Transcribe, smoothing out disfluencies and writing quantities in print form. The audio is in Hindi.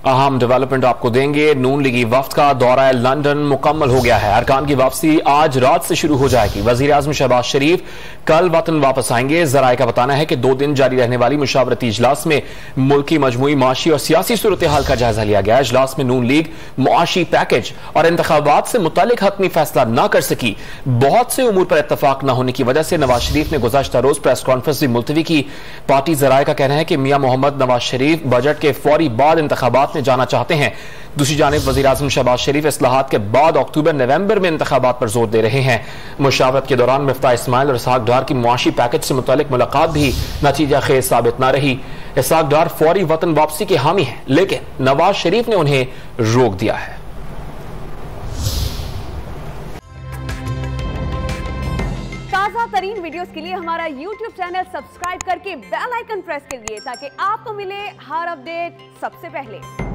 अहम डेवलपमेंट आपको देंगे। नून लीगी वफ्द का दौरा लंदन मुकम्मल हो गया है। अरकान की वापसी आज रात से शुरू हो जाएगी। वजीर आजम शहबाज शरीफ कल वतन वापस आएंगे। जराये का बताना है कि 2 दिन जारी रहने वाली मुशावरती इजलास में मुल्की मजमूई माशी और सियासी सूरत हाल का जायजा लिया गया। इजलास में नून लीग मुआशी पैकेज और इंतखाबात से मुतालिक हतमी फैसला न कर सकी। बहुत से उमूर पर इत्तफाक न होने की वजह से नवाज शरीफ ने गुज़श्ता रोज प्रेस कॉन्फ्रेंस भी मुलतवी की। पार्टी जराये का कहना है कि मियां मोहम्मद नवाज शरीफ बजट के फौरी बाद इंतखाबात में जाना चाहते हैं। दूसरी जानिब वज़ीर आज़म शहबाज शरीफ इस्लाहात के बाद अक्टूबर नवंबर में इंतखाबात पर जोर दे रहे हैं। मुशावरत के दौरान मिफ्ताह इस्माइल और इसहाक डार की मुआशी पैकेज से मुतालिक मुलाकात भी नतीजा खेज साबित न रही। इसहाक डार फौरी वतन वापसी के हामी हैं, लेकिन नवाज शरीफ ने उन्हें रोक दिया है। ताज़ा तरीन वीडियोस के लिए हमारा YouTube चैनल सब्सक्राइब करके बेल आइकन प्रेस कीजिए ताकि आपको मिले हर अपडेट सबसे पहले।